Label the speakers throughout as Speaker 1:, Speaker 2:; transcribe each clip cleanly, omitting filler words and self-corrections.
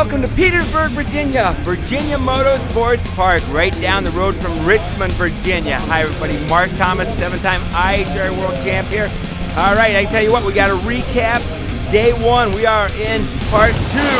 Speaker 1: Welcome to Petersburg, Virginia, Virginia Motorsports Park, right down the road from Richmond, Virginia. Hi everybody, Mark Thomas, 7-time IHRA World Champ here. All right, I tell you what, we got to recap day one. We are in part two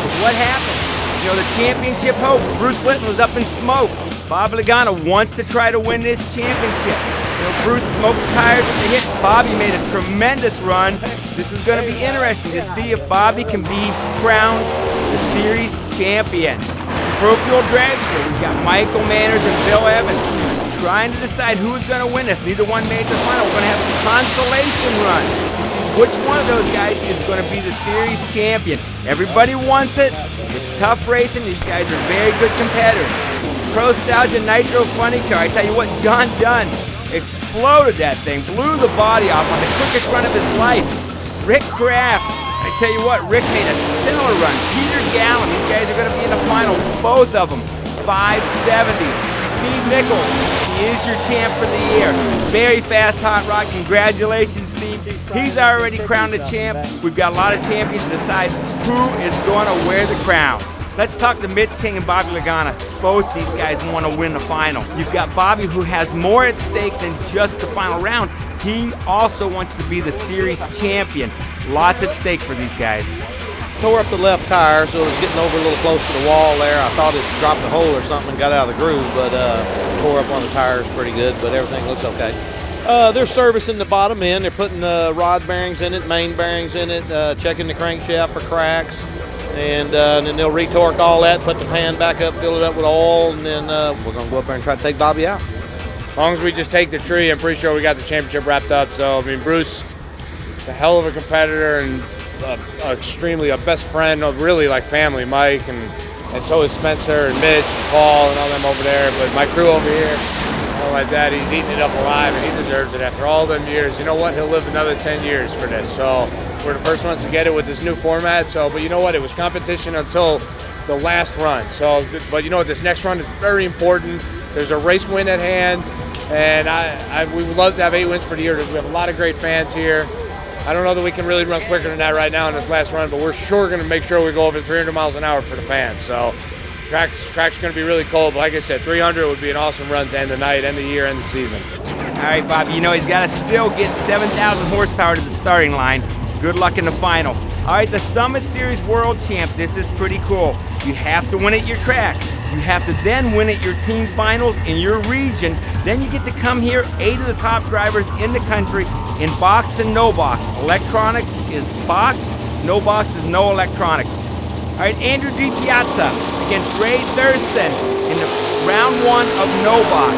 Speaker 1: of what happened. You know, the championship hope, Bruce Litton was up in smoke. Bobby Lagana wants to try to win this championship. You know, Bruce smoked the tires with the hit. Bobby made a tremendous run. This is going to be interesting to see if Bobby can be crowned the series champion. Pro Fuel Dragster, we've got Michael Manners and Bill Evans trying to decide who's going to win this. Neither one made the final. We're going to have a consolation run to see which one of those guys is going to be the series champion. Everybody wants it. It's tough racing. These guys are very good competitors. Pro Nostalgia Nitro Funny Car. I tell you what, John Dunn exploded that thing, blew the body off on the quickest run of his life. Rick Kraft, I tell you what, Rick made a stellar run. Peter Gallen, these guys are going to be in the final, both of them, 570. Steve Nichols, he is your champ for the year. Very fast hot rod, congratulations Steve. He's already crowned the champ. We've got a lot of champions to decide who is going to wear the crown. Let's talk to Mitch King and Bobby Lagana. Both these guys want to win the final. You've got Bobby who has more at stake than just the final round. He also wants to be the series champion. Lots at stake for these guys.
Speaker 2: Tore up the left tire, so it was getting over a little close to the wall there. I thought it dropped a hole or something and got out of the groove, but tore up one of the tires pretty good, but everything looks okay. They're servicing the bottom end. They're putting the rod bearings in it, main bearings in it, checking the crankshaft for cracks. And then they'll retorque all that, put the pan back up, fill it up with oil, and then we're going to go up there and try to take Bobby out.
Speaker 3: As long as we just take the tree, I'm pretty sure we got the championship wrapped up. So, I mean, Bruce, a hell of a competitor and extremely a best friend, really like family, Mike, and so is Spencer and Mitch and Paul and all them over there. But my crew over here, all like that, he's eating it up alive and he deserves it after all them years. You know what? He'll live another 10 years for this. So we're the first ones to get it with this new format. So, but you know what? It was competition until the last run. So, but you know what? This next run is very important. There's a race win at hand, and we would love to have 8 wins for the year. We have a lot of great fans here. I don't know that we can really run quicker than that right now in this last run, but we're sure going to make sure we go over 300 miles an hour for the fans. So track's going to be really cold, but like I said, 300 would be an awesome run to end the night, end the year, end the season.
Speaker 1: All right, Bobby, you know he's got to still get 7,000 horsepower to the starting line. Good luck in the final. All right, the Summit Series World Champ, this is pretty cool. You have to win at your track. You have to then win at your team finals in your region. Then you get to come here, 8 of the top drivers in the country in box and no box. Electronics is box, no box is no electronics. All right, Andrew Di Piazza against Ray Thurston in the round 1 of no box.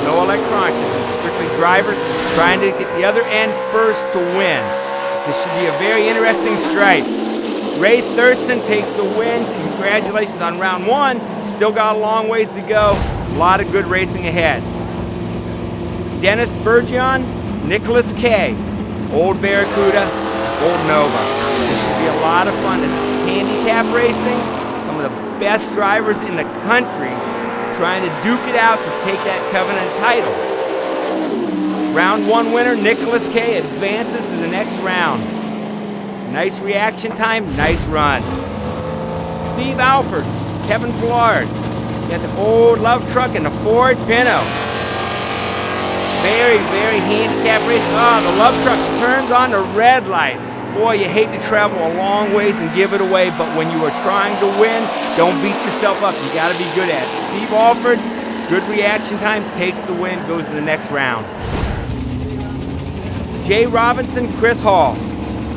Speaker 1: No electronics, this is strictly drivers trying to get the other end first to win. This should be a very interesting stripe. Ray Thurston takes the win. Congratulations on round 1. Still got a long ways to go. A lot of good racing ahead. Dennis Bergeon, Nicholas Kay, Old Barracuda, Old Nova. This should be a lot of fun. It's handicap racing. Some of the best drivers in the country trying to duke it out to take that Covenant title. Round 1 winner, Nicholas Kay, advances to the next round. Nice reaction time, nice run. Steve Alford, Kevin Pollard, got the old love truck and the Ford Pinto. Very, very handicap race. Oh, the love truck turns on the red light. Boy, you hate to travel a long ways and give it away, but when you are trying to win, don't beat yourself up. You got to be good at it. Steve Alford, good reaction time, takes the win, goes to the next round. Jay Robinson, Chris Hall.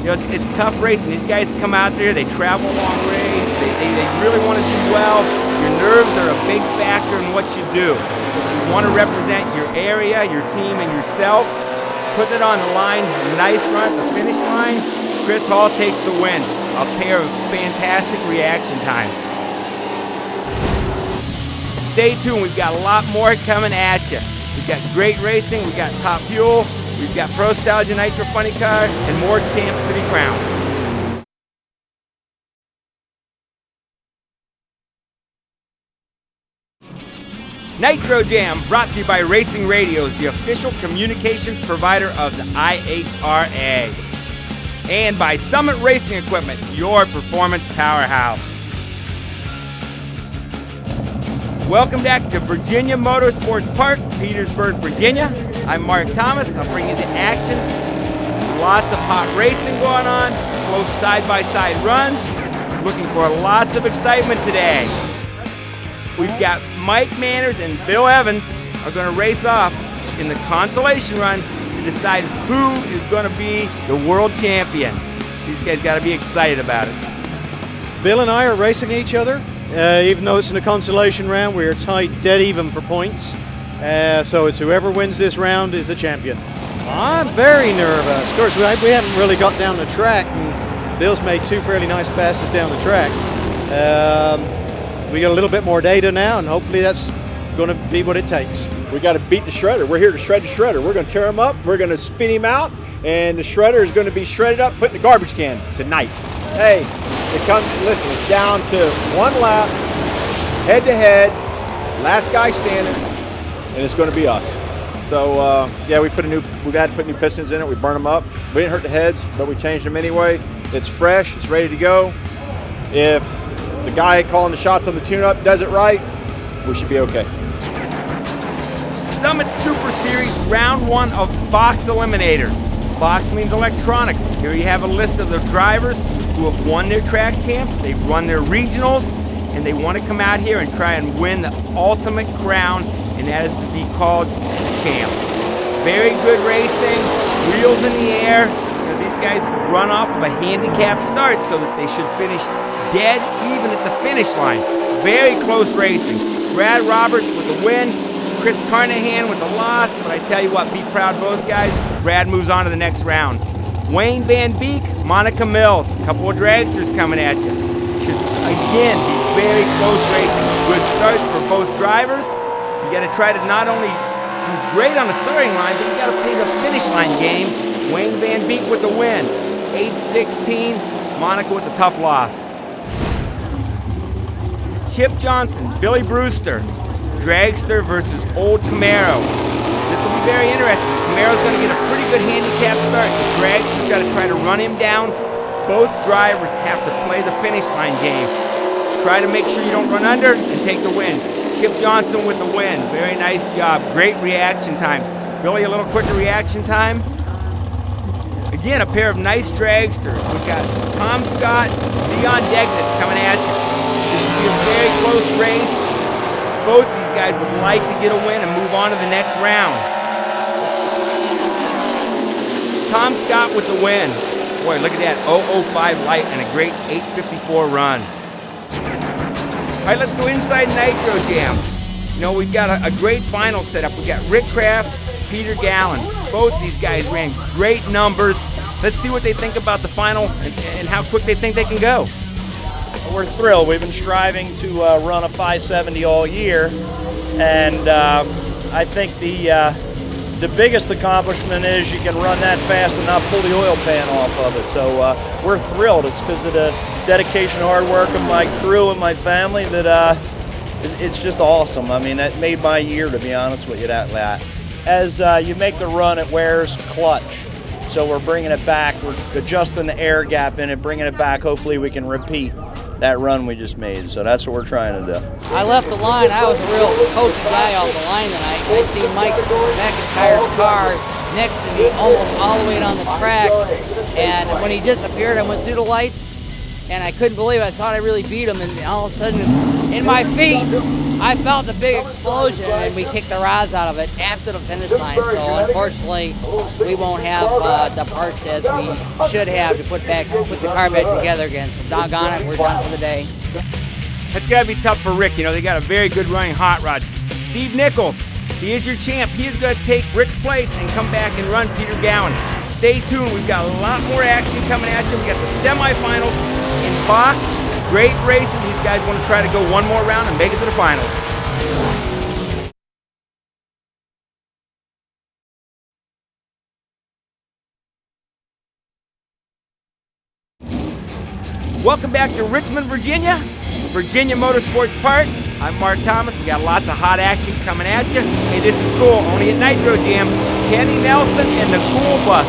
Speaker 1: You know, it's tough racing. These guys come out there, they travel a long ways, they really want to do well. Your nerves are a big factor in what you do. But you want to represent your area, your team, and yourself. Put it on the line, nice run at the finish line. Chris Hall takes the win. A pair of fantastic reaction times. Stay tuned, we've got a lot more coming at you. We've got great racing, we've got Top Fuel, we've got Pro Nostalgia Nitro Funny Car, and more champs to be crowned. Nitro Jam, brought to you by Racing Radios, the official communications provider of the IHRA. And by Summit Racing Equipment, your performance powerhouse. Welcome back to Virginia Motorsports Park, Petersburg, Virginia. I'm Mark Thomas. I'm bringing you the action. Lots of hot racing going on, close side-by-side runs. Looking for lots of excitement today. We've got Mike Manners and Bill Evans are going to race off in the consolation run to decide who is going to be the world champion. These guys got to be excited about it.
Speaker 4: Bill and I are racing each other. Even though it's in a consolation round, we are tied dead even for points. So it's whoever wins this round is the champion. I'm very nervous. Of course, we haven't really got down the track, and Bill's made two fairly nice passes down the track. We got a little bit more data now, and hopefully that's going to be what it takes.
Speaker 5: We got to beat the shredder. We're here to shred the shredder. We're going to tear him up. We're going to spin him out, and the shredder is going to be shredded up, put in the garbage can tonight. Hey, listen, it's down to one lap, head to head, last guy standing, and it's going to be us. So yeah, we've had to put new pistons in it. We burned them up. We didn't hurt the heads, but we changed them anyway. It's fresh. It's ready to go. If the guy calling the shots on the tune-up does it right, we should be okay.
Speaker 1: Summit Super Series Round 1 of Box Eliminator. Box means electronics. Here you have a list of the drivers who have won their track champs, they've run their regionals, and they want to come out here and try and win the ultimate crown, and that is to be called champ. Very good racing, wheels in the air. These guys run off of a handicap start so that they should finish dead even at the finish line. Very close racing. Brad Roberts with the win, Chris Carnahan with the loss, but I tell you what, be proud both guys. Brad moves on to the next round. Wayne Van Beek, Monica Mills, a couple of dragsters coming at you. Should again be very close racing. Good starts for both drivers. You got to try to not only do great on the starting line, but you got to play the finish line game. Wayne Van Beek with the win. 8-16, Monica with a tough loss. Chip Johnson, Billy Brewster, dragster versus old Camaro. This will be very interesting. Camaro's going to get a pretty good handicap start. The dragster's got to try to run him down. Both drivers have to play the finish line game. Try to make sure you don't run under and take the win. Chip Johnson with the win. Very nice job. Great reaction time. Billy, a little quicker reaction time. Again, a pair of nice dragsters. We've got Tom Scott, Leon Degnitz coming at you. This will be a very close race. Both these guys would like to get a win and move on to the next round. Tom Scott with the win. Boy, look at that 005 light and a great 854 run. All right, let's go inside Nitro Jam. You know, we've got a great final setup. We've got Rick Kraft, Peter Gallen. Both these guys ran great numbers. Let's see what they think about the final and how quick they think they can go.
Speaker 6: We're thrilled. We've been striving to run a 570 all year, and I think the biggest accomplishment is you can run that fast and not pull the oil pan off of it. So we're thrilled. It's because of the dedication, hard work of my crew and my family that it's just awesome. I mean, that made my year, to be honest with you, that lap. As you make the run, it wears clutch. So we're bringing it back. We're adjusting the air gap in it, bringing it back. Hopefully we can repeat that run we just made. So that's what we're trying to do.
Speaker 7: I left the line. I was a real coachy guy off the line tonight. I see Mike McIntyre's car next to me almost all the way down the track. And when he disappeared, I went through the lights, and I couldn't believe it. I thought I really beat him, and all of a sudden, in my feet, I felt a big explosion, and we kicked the rods out of it after the finish line. So unfortunately, we won't have the parts as we should have to put the car back together again. So doggone it, we're done for the day.
Speaker 1: That's got to be tough for Rick. You know, they got a very good running hot rod. Steve Nichols, he is your champ. He is going to take Rick's place and come back and run Peter Gowan. Stay tuned. We've got a lot more action coming at you. We got the semifinals in box. Great racing. These guys want to try to go one more round and make it to the finals. Welcome back to Richmond, Virginia, Virginia Motorsports Park. I'm Mark Thomas. We got lots of hot action coming at you. Hey, this is cool. Only at Nitro Jam. Kenny Nelson and the Cool Bus.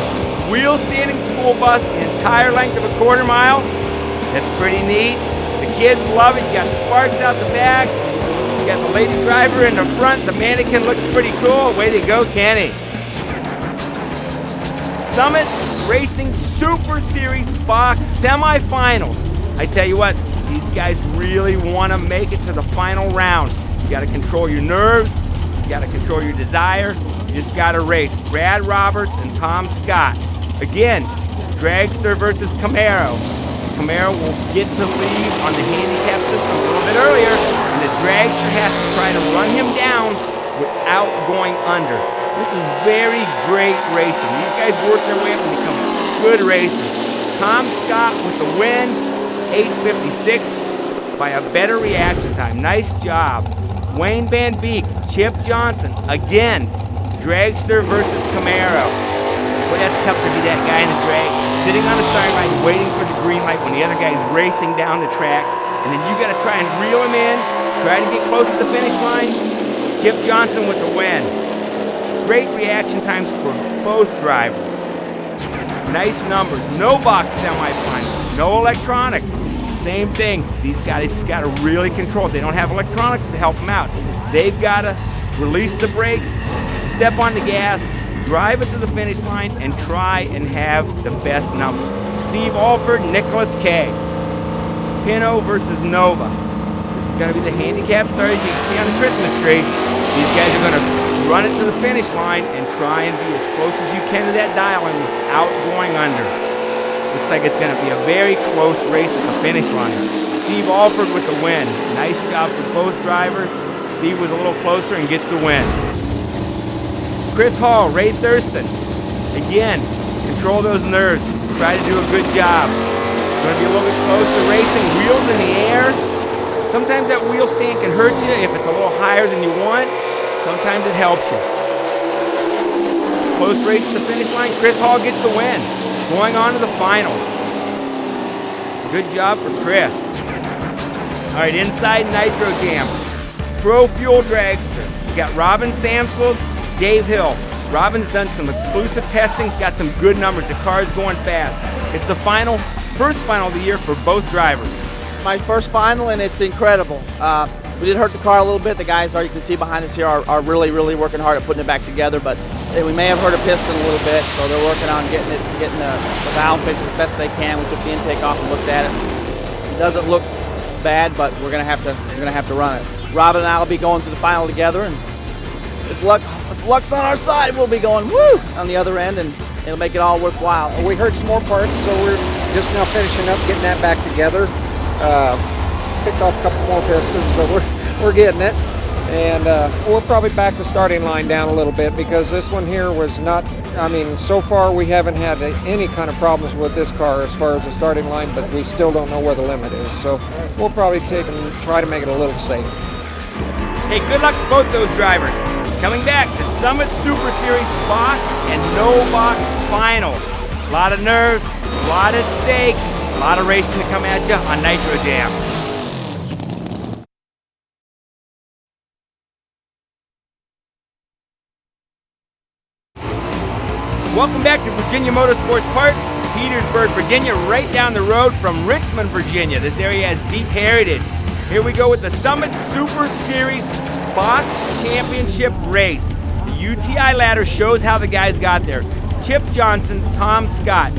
Speaker 1: Wheel standing school bus, the entire length of a quarter mile. That's pretty neat. The kids love it. You got sparks out the back. We got the lady driver in the front. The mannequin looks pretty cool. Way to go, Kenny. Summit Racing Super Series Box semifinals. I tell you what, these guys really want to make it to the final round. You got to control your nerves. You got to control your desire. You just got to race. Brad Roberts and Tom Scott. Again, dragster versus Camaro. Camaro will get to lead on the handicap system a little bit earlier, and the dragster has to try to run him down without going under. This is very great racing. These guys work their way up and become good racers. Tom Scott with the win, 8:56 by a better reaction time. Nice job. Wayne Van Beek, Chip Johnson, again, dragster versus Camaro. Boy, that's tough to be that guy in the drag, sitting on the sideline waiting for the green light when the other guy's racing down the track, and then you got to try and reel him in, try to get close to the finish line. Chip Johnson with the win. Great reaction times for both drivers. Nice numbers. No box semifinals, no electronics. Same thing. These guys got to really control it. They don't have electronics to help them out. They've got to release the brake, step on the gas, drive it to the finish line, and try and have the best number. Steve Alford, Nicholas K. Pinot versus Nova. This is going to be the handicap start, as you can see on the Christmas tree. These guys are going to run it to the finish line and try and be as close as you can to that dial-in without going under. Looks like it's going to be a very close race at the finish line. Steve Alford with the win. Nice job for both drivers. Steve was a little closer and gets the win. Chris Hall, Ray Thurston. Again, control those nerves. Try to do a good job. Going to be a little bit closer racing. Wheels in the air. Sometimes that wheel stand can hurt you if it's a little higher than you want. Sometimes it helps you. Close race to the finish line. Chris Hall gets the win. Going on to the finals. Good job for Chris. All right, inside Nitro Jam. Pro Fuel Dragster. We got Robin Samsfield, Dave Hill. Robin's done some exclusive testing. He's got some good numbers. The car's going fast. It's the first final of the year for both drivers.
Speaker 8: My first final, and it's incredible. We did hurt the car a little bit. The guys, you can see behind us here, are really, really working hard at putting it back together, but we may have hurt a piston a little bit, so they're working on getting the valve fixed as best they can. We took the intake off and looked at it. It doesn't look bad, but we're gonna have to run it. Robin and I will be going to the final together, and if luck's on our side, we'll be going woo on the other end, and it'll make it all worthwhile.
Speaker 9: We heard some more parts, so we're just now finishing up getting that back together. Picked off a couple more pistons, but we're getting it. And we'll probably back the starting line down a little bit because this one here was not, so far we haven't had any kind of problems with this car as far as the starting line, but we still don't know where the limit is. So we'll probably try to make it a little safe.
Speaker 1: Hey, good luck to both those drivers. Coming back, the Summit Super Series box and no box finals. A lot of nerves, a lot at stake, a lot of racing to come at you on Nitro Jam. Welcome back to Virginia Motorsports Park, Petersburg, Virginia, right down the road from Richmond, Virginia. This area has deep heritage. Here we go with the Summit Super Series Box Championship race. The UTI ladder shows how the guys got there. Chip Johnson, Tom Scott.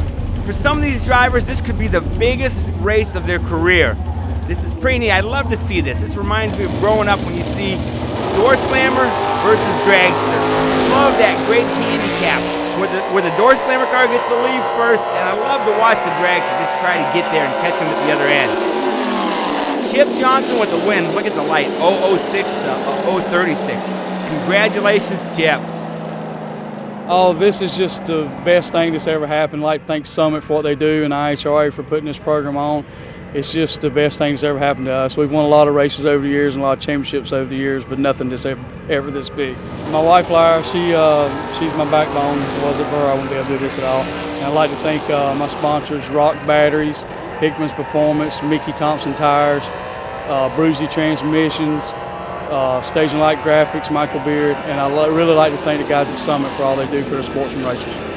Speaker 1: For some of these drivers, this could be the biggest race of their career. This is pretty neat. I love to see this. This reminds me of growing up when you see door slammer versus dragster. Love that great handicap where the door slammer car gets to leave first, and I love to watch the dragster just try to get there and catch him at the other end. Chip Johnson with the win. Look at the light, 006 to 036. Congratulations, Chip.
Speaker 10: Oh, this is just the best thing that's ever happened. I'd like to thank Summit for what they do and IHRA for putting this program on. It's just the best thing that's ever happened to us. We've won a lot of races over the years and a lot of championships over the years, but nothing that's ever this big. My wife, Lyra, she's my backbone. If it wasn't for her, I wouldn't be able to do this at all. And I'd like to thank my sponsors, Rock Batteries, Hickman's Performance, Mickey Thompson Tires, Bruzy Transmissions, Stage and Light Graphics, Michael Beard, and I really like to thank the guys at Summit for all they do for the sportsman racers.